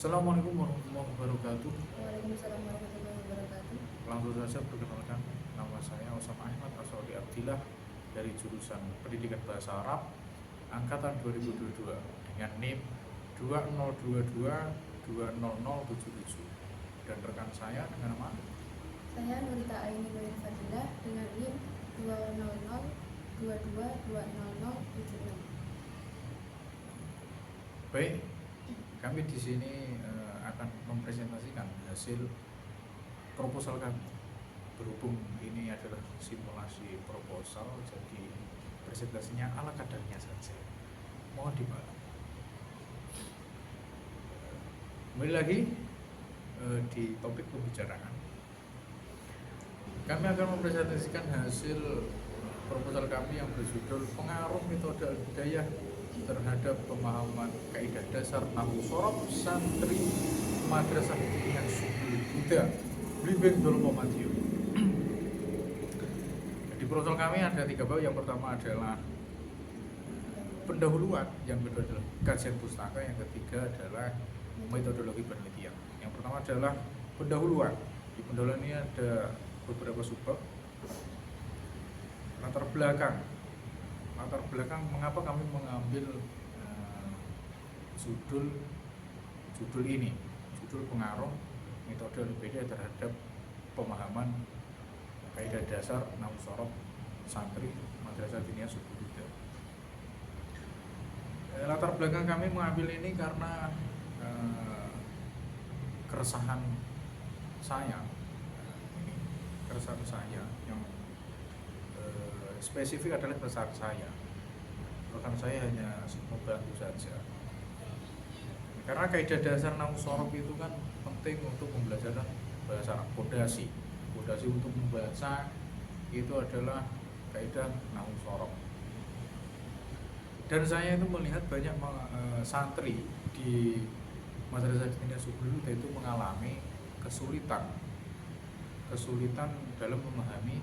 Assalamualaikum warahmatullahi wabarakatuh. Waalaikumsalam warahmatullahi wabarakatuh. Langsung saja perkenalkan, nama saya Osama Ahmad Aswaudi Abdillah dari jurusan Pendidikan Bahasa Arab angkatan 2022 dengan NIM 2022200077 dan rekan saya dengan nama Saya Nurita Aini Nur Fadilah dengan NIM 20022200076. Baik, kami di sini akan mempresentasikan hasil proposal kami. Berhubung ini adalah simulasi proposal, jadi presentasinya ala kadarnya saja. Mohon dimaklumi. Kembali lagi di topik pembicaraan. Kami akan mempresentasikan hasil proposal kami yang berjudul pengaruh metode al-bidayah terhadap pemahaman kaidah dasar nahwu shorof santri madrasah dengan Subul Huda Blimbing Dolmo Madiun. Di proposal kami ada 3 bab. Yang pertama adalah pendahuluan, yang kedua adalah kajian pustaka, yang ketiga adalah metodologi penelitian. Yang pertama adalah pendahuluan. Di pendahuluan ini ada beberapa subbab. Latar belakang mengapa kami mengambil judul ini, judul pengaruh metode al-bidayah terhadap pemahaman kaidah dasar nahwu shorof santri madrasah diniyah Subul Huda. Latar belakang kami mengambil ini karena keresahan saya yang spesifik adalah keresahan saya. Rekan saya hanya membantu saja. Karena kaidah dasar nahwu shorof itu kan penting untuk pembelajaran bahasa Arab. Pondasi untuk membaca itu adalah kaidah nahwu shorof. Dan saya itu melihat banyak santri di madrasah diniyah Subul Huda itu mengalami kesulitan dalam memahami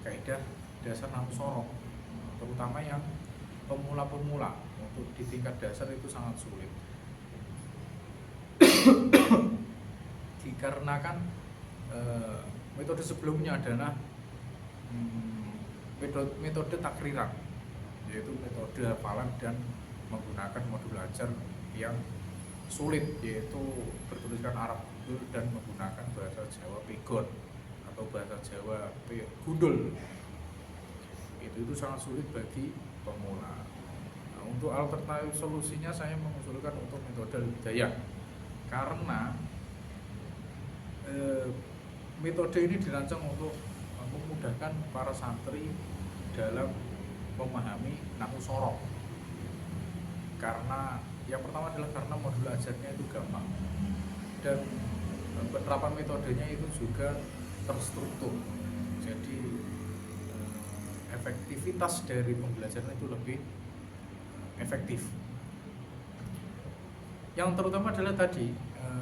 kaidah dasar nahwu shorof, terutama yang pemula untuk di tingkat dasar itu sangat sulit. Dikarenakan metode sebelumnya adalah metode takriran, yaitu metode hafalan dan menggunakan modul ajar yang sulit, yaitu bertuliskan Arab dan menggunakan bahasa Jawa pegon atau bahasa Jawa gundul. Itu sangat sulit bagi pemula. Nah, untuk alternatif solusinya saya mengusulkan untuk metode al-bidayah, karena metode ini dirancang untuk memudahkan para santri dalam memahami nahwu shorof. Karena yang pertama adalah karena modul ajarnya itu gampang dan penerapan metodenya itu juga terstruktur. Jadi efektivitas dari pembelajaran itu lebih efektif. Yang terutama adalah tadi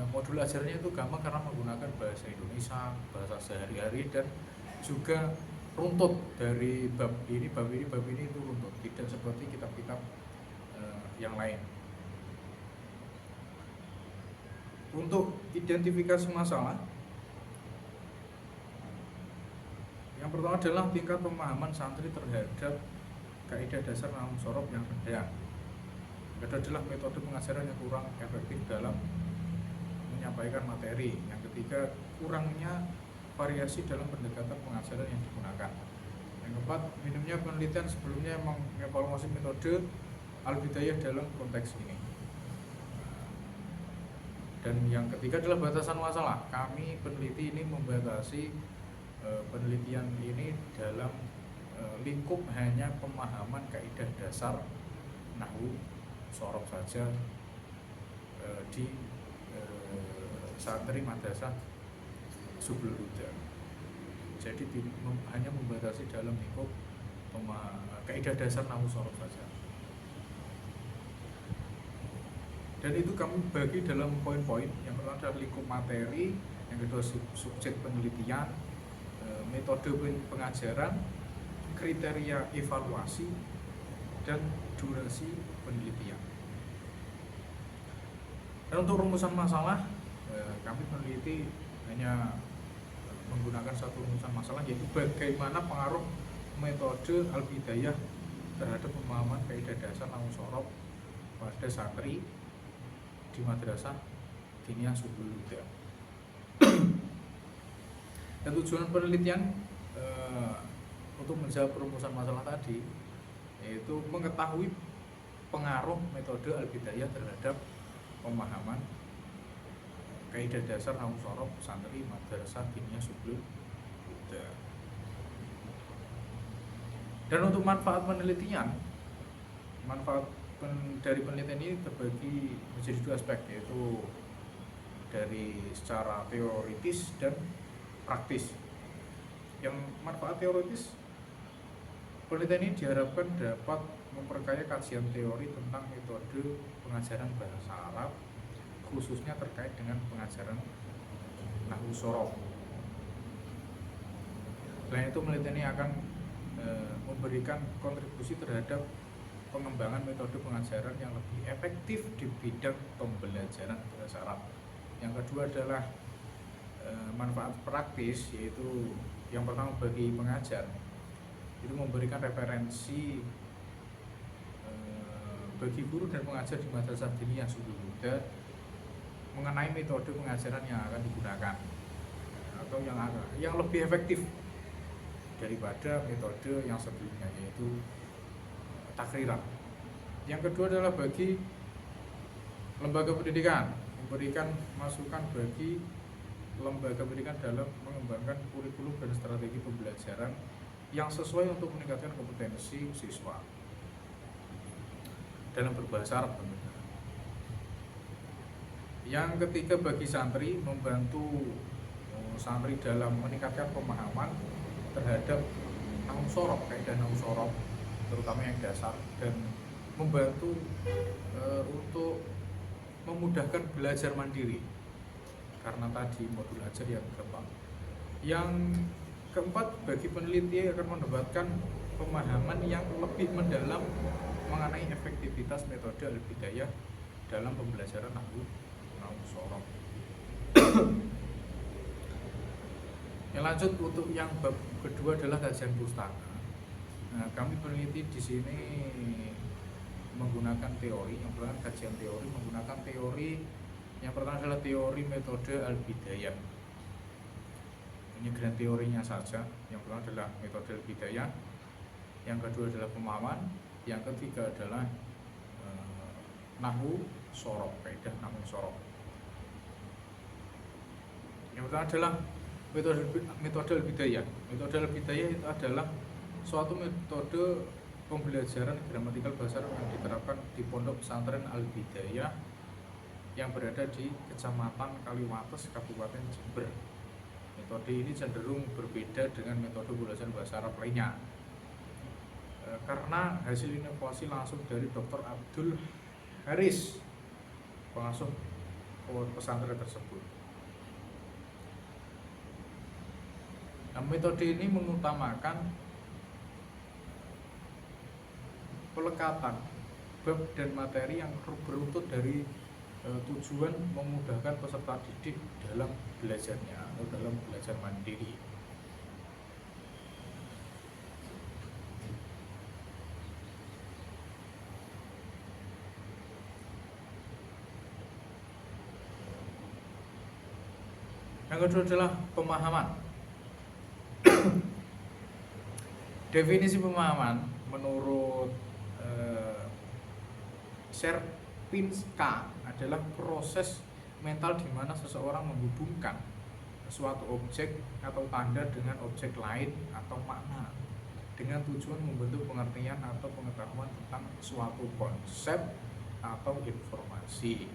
modul ajarnya itu gampang karena menggunakan bahasa Indonesia, bahasa sehari-hari, dan juga runtut dari bab ini itu runtut, tidak seperti kitab-kitab yang lain. Untuk identifikasi masalah, yang pertama adalah tingkat pemahaman santri terhadap kaidah dasar nahwu shorof yang rendah. Yang kedua adalah metode pengajaran yang kurang efektif dalam menyampaikan materi. Yang ketiga, kurangnya variasi dalam pendekatan pengajaran yang digunakan. Yang keempat, minimnya penelitian sebelumnya mengevaluasi metode al-bidayah dalam konteks ini. Dan yang ketiga adalah batasan masalah. Kami peneliti ini membatasi penelitian ini dalam lingkup hanya pemahaman kaidah dasar nahwu shorof saja di santri madrasah Subul Huda. Jadi hanya membatasi dalam lingkup kaidah dasar nahwu shorof saja. Dan itu kami bagi dalam poin-poin. Yang pertama adalah lingkup materi, yang kedua subjek penelitian, metode pengajaran, kriteria evaluasi, dan durasi penelitian. Dan untuk rumusan masalah, kami meneliti hanya menggunakan satu rumusan masalah, yaitu bagaimana pengaruh metode Al-Bidayah terhadap pemahaman kaidah dasar nahwu sorof pada santri di madrasah diniyah Subul Huda. Dan tujuan penelitian untuk menjawab rumusan masalah tadi yaitu mengetahui pengaruh metode Al-Bidayah terhadap pemahaman kaidah dasar nahwu sorof santri madrasah diniyah Subul Huda. Dan untuk manfaat penelitian, dari penelitian ini terbagi menjadi dua aspek, yaitu dari secara teoritis dan praktis. Yang manfaat teoritis, penelitian ini diharapkan dapat memperkaya kajian teori tentang metode pengajaran bahasa Arab, khususnya terkait dengan pengajaran nahwu sorof. Selain itu, penelitian ini akan memberikan kontribusi terhadap pengembangan metode pengajaran yang lebih efektif di bidang pembelajaran bahasa Arab. Yang kedua adalah manfaat praktis, yaitu yang pertama bagi pengajar itu memberikan referensi bagi guru dan pengajar di madrasah diniyah Subul Huda mengenai metode pengajaran yang akan digunakan atau yang lebih efektif daripada metode yang sebelumnya, yaitu takriran. Yang kedua adalah bagi lembaga pendidikan, memberikan masukan bagi lembaga pendidikan dalam mengembangkan kurikulum dan strategi pembelajaran yang sesuai untuk meningkatkan kompetensi siswa dalam berbahasa Arab. Yang ketiga bagi santri, membantu santri dalam meningkatkan pemahaman terhadap nahwu sorof, kaidah nahwu sorof terutama yang dasar, dan membantu untuk memudahkan belajar mandiri karena tadi modul ajar yang gampang. Yang keempat bagi peneliti akan mendapatkan pemahaman yang lebih mendalam mengenai efektivitas metode Al-Bidayah dalam pembelajaran nahwu sorof. Yang lanjut untuk yang bab kedua adalah kajian pustaka. Nah, kami peneliti di sini menggunakan teori, yang pertama kajian teori menggunakan teori. Yang pertama adalah teori metode Al-Bidayah. Ini grand teorinya saja. Yang pertama adalah metode Al-Bidayah. Yang kedua adalah pemahaman. Yang ketiga adalah nahwu sorof, kaidah nahwu sorof. Yang pertama adalah metode Al-Bidayah. Metode Al-Bidayah itu adalah suatu metode pembelajaran gramatikal bahasa Arab yang diterapkan di pondok pesantren Al-Bidayah yang berada di Kecamatan Kaliwates, Kabupaten Jember. Metode ini cenderung berbeda dengan metode pembelajaran bahasa Arab lainnya karena hasil inovasi langsung dari Dr. Abdul Haris, pengasuh pesantren tersebut. Nah, metode ini mengutamakan pelekatan bab dan materi yang beruntut dari tujuan memudahkan peserta didik dalam belajarnya atau dalam belajar mandiri. Yang kedua adalah pemahaman. Definisi pemahaman menurut Sierpinska adalah proses mental di mana seseorang menghubungkan suatu objek atau tanda dengan objek lain atau makna dengan tujuan membentuk pengertian atau pengetahuan tentang suatu konsep atau informasi.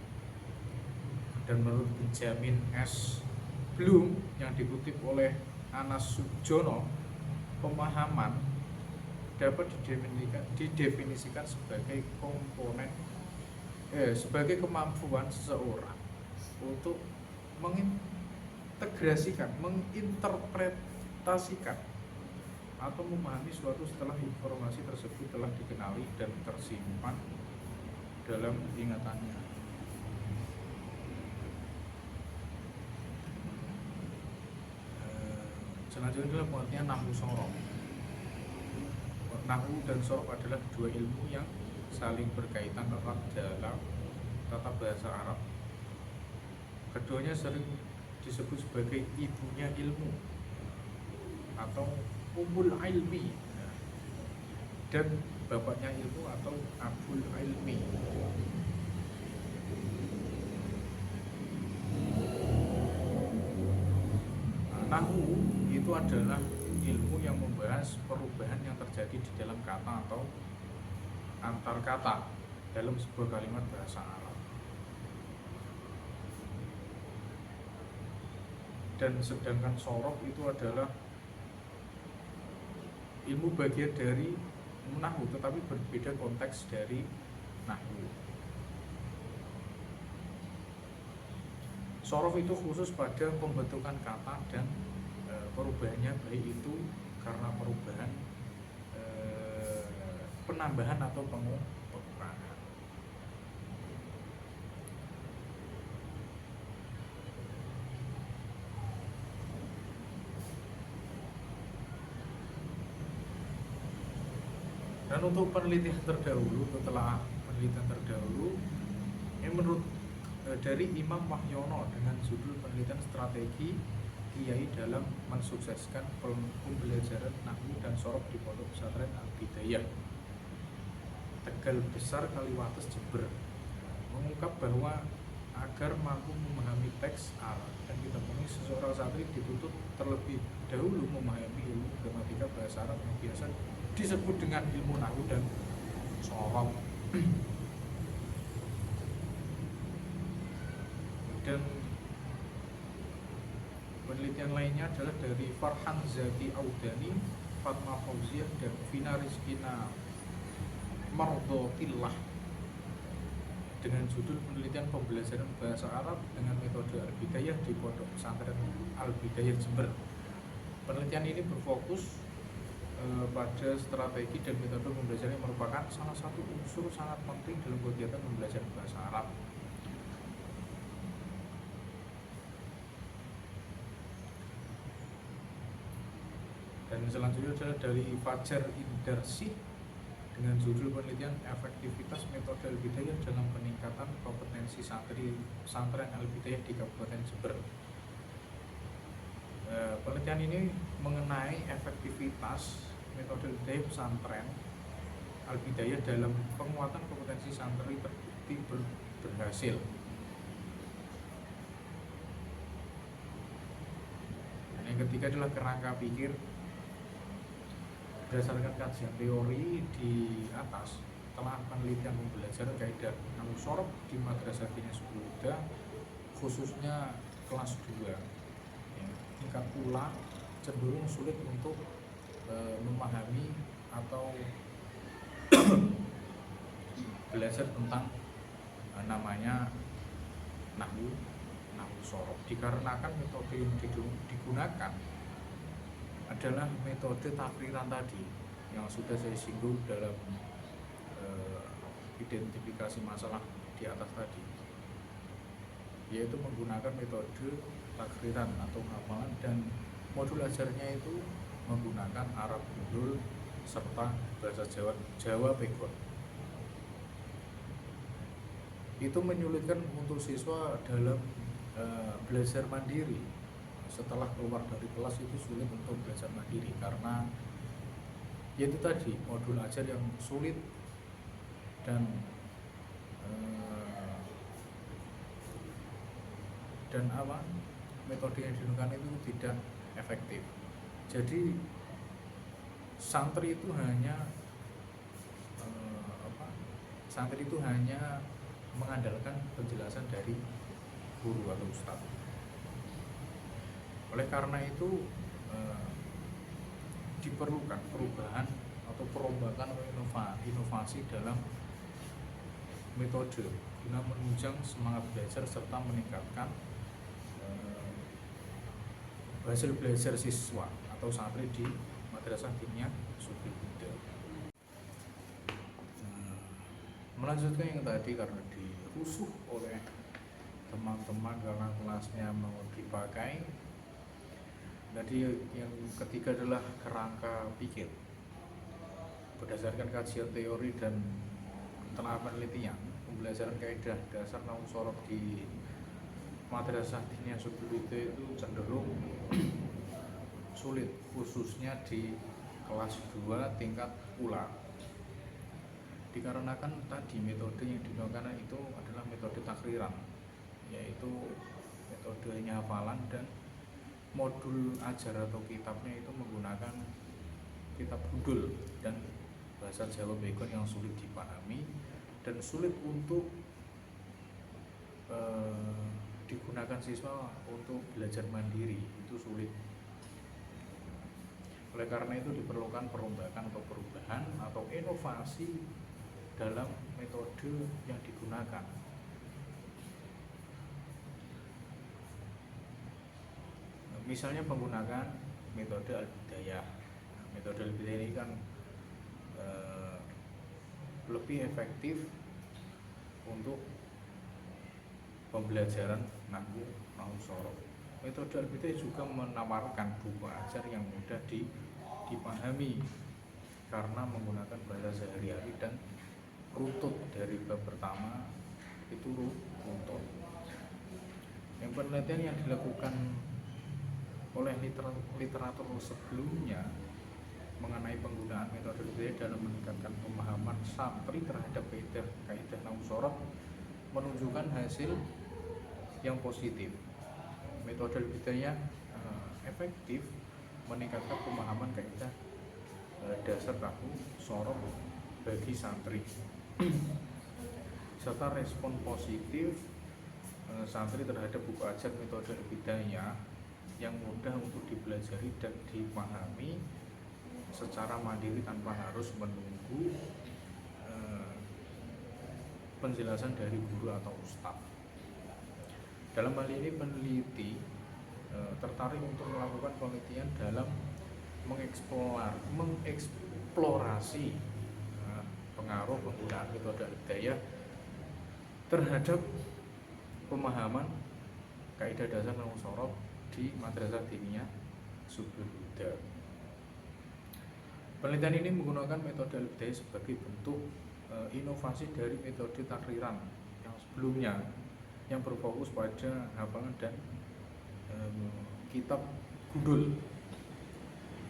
Dan menurut Benjamin S. Bloom yang dikutip oleh Anas Sujono, pemahaman dapat didefinisikan sebagai sebagai kemampuan seseorang untuk mengintegrasikan, menginterpretasikan atau memahami suatu setelah informasi tersebut telah dikenali dan tersimpan dalam ingatannya. Selanjutnya adalah pengertian nahwu sorof. Nahwu dan sorof adalah dua ilmu yang saling berkaitan erat dalam tata bahasa Arab. Keduanya sering disebut sebagai ibunya ilmu atau umul ilmi dan bapaknya ilmu atau abul ilmi. Nahwu itu adalah ilmu yang membahas perubahan yang terjadi di dalam kata atau antar kata dalam sebuah kalimat bahasa Arab. Dan sedangkan sorof itu adalah ilmu bagian dari nahwu, tetapi berbeda konteks dari nahwu. Sorof itu khusus pada pembentukan kata dan perubahannya, baik itu karena perubahan penambahan atau pengurangan. Dan untuk penelitian terdahulu, setelah penelitian terdahulu, ini menurut dari Imam Wahyono dengan judul penelitian strategi Kiai dalam mensukseskan pembelajaran nahwu dan sorof di Pondok Pesantren Al-Bidayah Tegal Besar, Kaliwates, Jember, mengungkap bahwa agar mampu memahami teks Arab dan ditemui, seseorang santri dituntut terlebih dahulu memahami ilmu gramatika bahasa Arab yang biasa disebut dengan ilmu nahwu dan sorof. Dan penelitian lainnya adalah dari Farhan Zaki Audani, Fatma Fauziah, dan Vina Rizkina Mardotillah dengan judul penelitian pembelajaran bahasa Arab dengan metode Al-Bidayah di Pondok Pesantren Al-Bidayah Jember. Penelitian ini berfokus pada strategi dan metode pembelajaran yang merupakan salah satu unsur sangat penting dalam kegiatan pembelajaran bahasa Arab. Dan selanjutnya adalah dari Fajar Indarsih dengan judul penelitian efektivitas metode Al-Bidayah dalam peningkatan kompetensi santri pesantren Al-Bidayah di Kabupaten Jember. Penelitian ini mengenai efektivitas metode Al-Bidayah pesantren Al-Bidayah dalam penguatan kompetensi santri terbukti berhasil. Dan yang ketiga adalah kerangka pikir. Berdasarkan kajian teori di atas, telah penelitian pembelajaran kaidah nahwu sorof di Madrasah Diniah Subuh, khususnya kelas 2, ya, tingkat pula cenderung sulit untuk memahami atau belajar tentang namanya nahwu sorof, dikarenakan metode yang digunakan adalah metode takriran tadi yang sudah saya singgung dalam identifikasi masalah di atas tadi, yaitu menggunakan metode takriran atau hafalan, dan modul ajarnya itu menggunakan Arab Gundul serta bahasa Jawa Pegon. Itu menyulitkan untuk siswa dalam belajar mandiri. Setelah keluar dari kelas itu sulit untuk belajar mandiri karena yaitu tadi modul ajar yang sulit dan metode yang digunakan itu tidak efektif. Jadi santri itu hanya mengandalkan penjelasan dari guru atau ustadz. Oleh karena itu diperlukan perubahan atau perombakan atau inovasi dalam metode guna menunjang semangat belajar serta meningkatkan hasil belajar siswa atau santri di Madrasah Diniah Subuh. Melanjutkan yang tadi, karena dirusuh oleh teman-teman karena kelasnya mau dipakai, Jadi yang ketiga adalah kerangka pikir. Berdasarkan kajian teori dan telah penelitian, pembelajaran kaidah dasar nahwu sorof di madrasah diniyah Subulhuda itu cenderung sulit, khususnya di kelas 2 tingkat ula. Dikarenakan tadi metode yang digunakan itu adalah metode takriran, yaitu metodenya hafalan, dan modul ajar atau kitabnya itu menggunakan kitab gundul dan bahasa Jawa Bekon yang sulit dipahami dan sulit untuk digunakan siswa untuk belajar mandiri, itu sulit. Oleh karena itu diperlukan perombakan atau perubahan atau inovasi dalam metode yang digunakan. Misalnya menggunakan metode al-bidayah. Metode al-bidayah ini kan lebih efektif untuk pembelajaran nahwu sorof. Metode al-bidayah juga menawarkan buku ajar yang mudah dipahami karena menggunakan bahasa sehari-hari dan runtut dari bab pertama itu runtut. Yang penelitian yang dilakukan oleh literatur sebelumnya mengenai penggunaan metode al-bidayah dalam meningkatkan pemahaman santri terhadap kaidah nahwu sorof menunjukkan hasil yang positif. Metode al-bidayah efektif meningkatkan pemahaman kaidah dasar nahwu sorof bagi santri serta respon positif santri terhadap buku ajar metode al-bidayah yang mudah untuk dipelajari dan dipahami secara mandiri tanpa harus menunggu penjelasan dari guru atau ustadz. Dalam hal ini peneliti tertarik untuk melakukan penelitian dalam mengeksplorasi pengaruh penggunaan metode al-bidayah terhadap pemahaman kaidah dasar nahwu sorof di madrasah diniyah Subulhuda. Penelitian ini menggunakan metode al-bidayah sebagai bentuk inovasi dari metode takriran yang sebelumnya yang berfokus pada hafalan dan kitab gundul.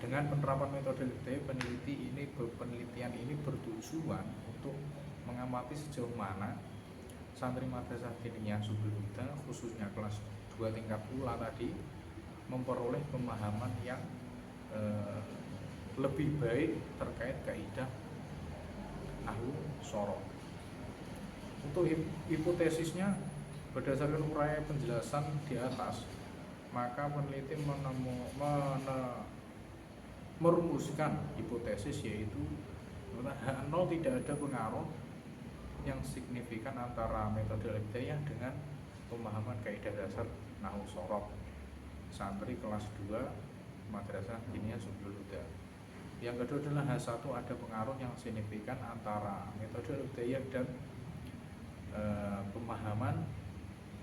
Dengan penerapan metode al-bidayah, penelitian ini bertujuan untuk mengamati sejauh mana santri madrasah diniyah Subulhuda khususnya kelas 2 tingkat ula tadi memperoleh pemahaman yang lebih baik terkait kaidah nahwu sorof. Untuk hipotesisnya, berdasarkan uraian penjelasan di atas, maka peneliti merumuskan hipotesis yaitu H0 tidak ada pengaruh yang signifikan antara metode al-bidayah dengan pemahaman kaidah dasar nahwu sorof santri kelas 2 madrasah diniyah Subulhuda. Yang kedua adalah H1 ada pengaruh yang signifikan antara metode al-bidayah dan pemahaman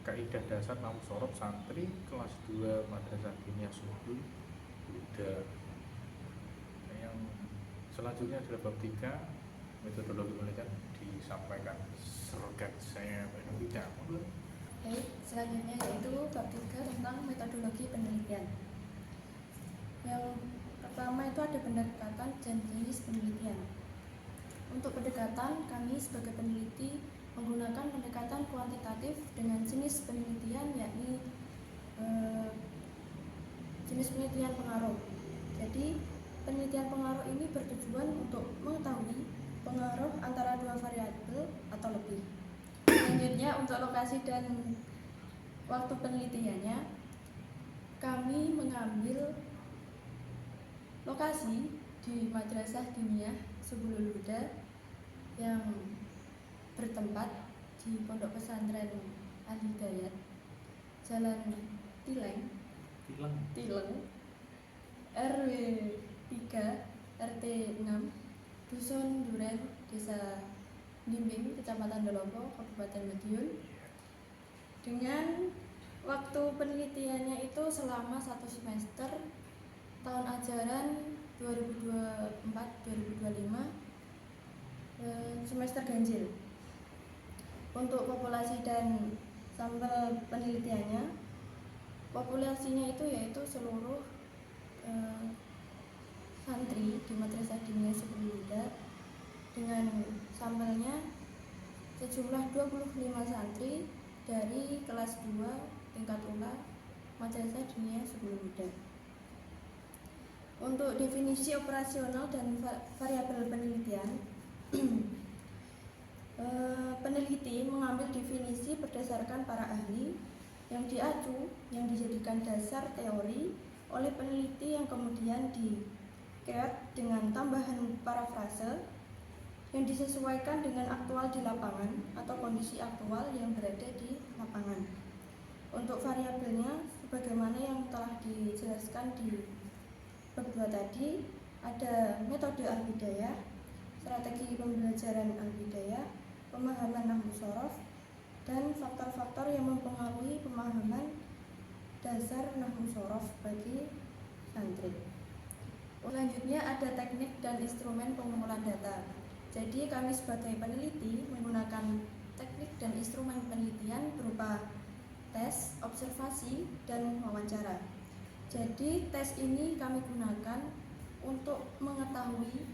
kaidah dasar nahwu sorof santri kelas 2 madrasah diniyah Subulhuda. Yang selanjutnya adalah bab 3 metodologi penelitian disampaikan sergat saya Wida. Baik, selanjutnya yaitu bab 3 tentang metodologi penelitian. Yang pertama itu ada pendekatan dan jenis penelitian. Untuk pendekatan, kami sebagai peneliti menggunakan pendekatan kuantitatif dengan jenis penelitian yakni jenis penelitian pengaruh. Jadi penelitian pengaruh ini bertujuan untuk mengetahui pengaruh antara dua variabel atau lebih. Selanjutnya untuk lokasi dan waktu penelitiannya, kami mengambil lokasi di Madrasah Diniyah Subulhuda yang bertempat di Pondok Pesantren Al-Hidayat, Jalan Tileng, RW 3 RT 6, Dusun Duren, Desa Nimbing, Kecamatan Dolombo, Kabupaten Madiun. Dengan waktu penelitiannya itu selama 1 semester tahun ajaran 2024-2025 semester ganjil. Untuk populasi dan sampel penelitiannya, populasinya itu yaitu seluruh santri di Madrasah Diniyah Subul Huda dengan sampelnya sejumlah 25 santri dari kelas 2 tingkat ula Madrasah Diniyah Subul Huda. Untuk definisi operasional dan variabel penelitian, peneliti mengambil definisi berdasarkan para ahli yang diacu, yang dijadikan dasar teori oleh peneliti yang kemudian dikeot dengan tambahan parafrase yang disesuaikan dengan aktual di lapangan atau kondisi aktual yang berada di lapangan. Untuk variabelnya, sebagaimana yang telah dijelaskan di bab 2 tadi, ada metode al-bidayah, strategi pembelajaran al-bidayah, pemahaman nahwu shorof, dan faktor-faktor yang mempengaruhi pemahaman dasar nahwu shorof bagi santri. Selanjutnya ada teknik dan instrumen pengumpulan data. Jadi kami sebagai peneliti menggunakan teknik dan instrumen penelitian berupa tes, observasi, dan wawancara. Jadi tes ini kami gunakan untuk mengetahui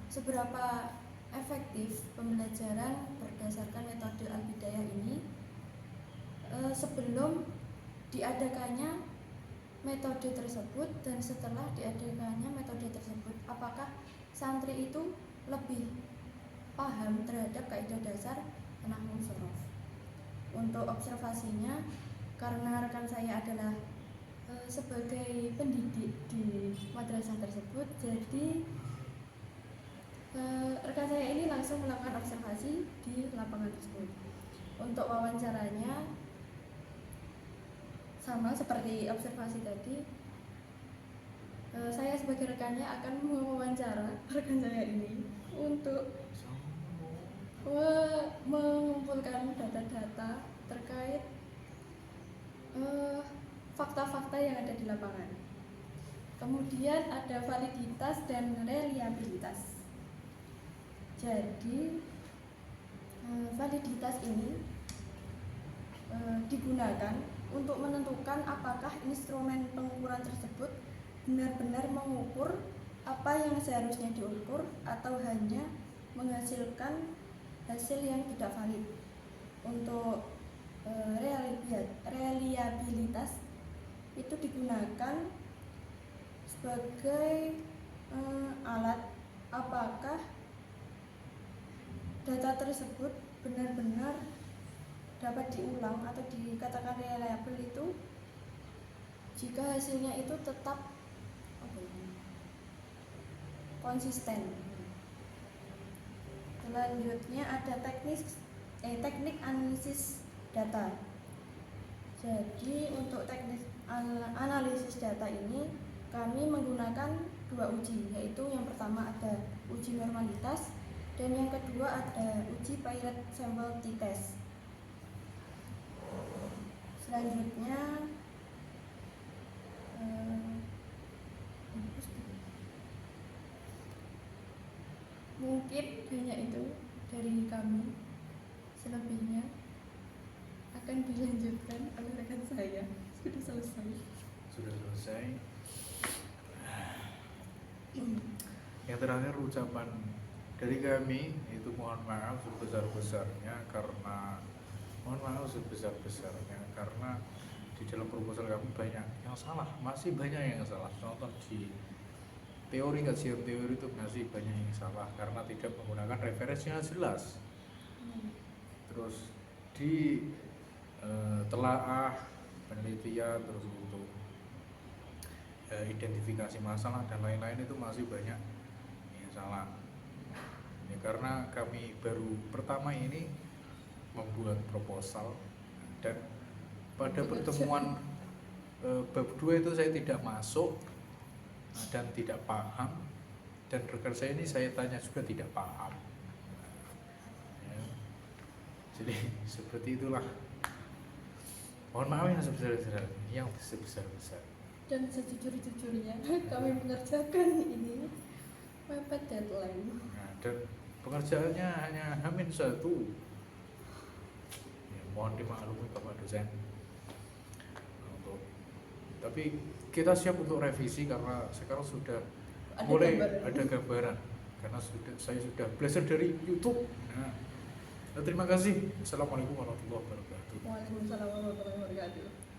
seberapa efektif pembelajaran berdasarkan metode al-bidayah ini sebelum diadakannya metode tersebut dan setelah diadakannya metode tersebut, apakah santri itu lebih paham terhadap kaidah dasar nahwu shorof. Untuk observasinya, karena rekan saya adalah sebagai pendidik di madrasah tersebut, jadi rekan saya ini langsung melakukan observasi di lapangan tersebut. Untuk wawancaranya sama seperti observasi tadi, saya sebagai rekannya akan mewawancara rekan saya ini untuk mengumpulkan data-data terkait fakta-fakta yang ada di lapangan. Kemudian ada validitas dan reliabilitas. Jadi validitas ini digunakan untuk menentukan apakah instrumen pengukuran tersebut benar-benar mengukur apa yang seharusnya diukur atau hanya menghasilkan hasil yang tidak valid. Untuk reliabilitas itu digunakan sebagai alat apakah data tersebut benar-benar dapat diulang atau dikatakan reliable itu jika hasilnya itu tetap konsisten. Selanjutnya ada teknik analisis data. Jadi untuk teknik analisis data ini kami menggunakan 2 uji, yaitu yang pertama ada uji normalitas dan yang kedua ada uji pilot sample t-test. Selanjutnya mungkin hanya itu dari kami. Selebihnya akan dilanjutkan oleh rekan saya. Sudah selesai. Yang terakhir ucapan dari kami itu mohon maaf sebesar-besarnya karena di dalam proposal kami banyak yang salah, masih banyak yang salah. Contoh di teori, kajian teori itu masih banyak yang salah karena tidak menggunakan referensi yang jelas. Terus di telaah penelitian, terus untuk identifikasi masalah dan lain-lain itu masih banyak yang salah. Ya, karena kami baru pertama ini membuat proposal dan pada pertemuan bab 2 itu saya tidak masuk dan tidak paham, dan rekan saya ini saya tanya juga tidak paham. Ya. Jadi seperti itulah. Mohon maaf yang sebesar-besar. Dan sejujur-jujurnya kami mengerjakan ini mepet deadline. Nah, dan pengerjaannya hanya H-1. Ya, mohon dimaklumi Bapak dosen. Tapi kita siap untuk revisi karena sekarang sudah Ada mulai gambaran. ada gambaran karena saya sudah belajar dari YouTube. Nah, terima kasih. Assalamualaikum warahmatullahi wabarakatuh. Waalaikumsalam warahmatullahi wabarakatuh.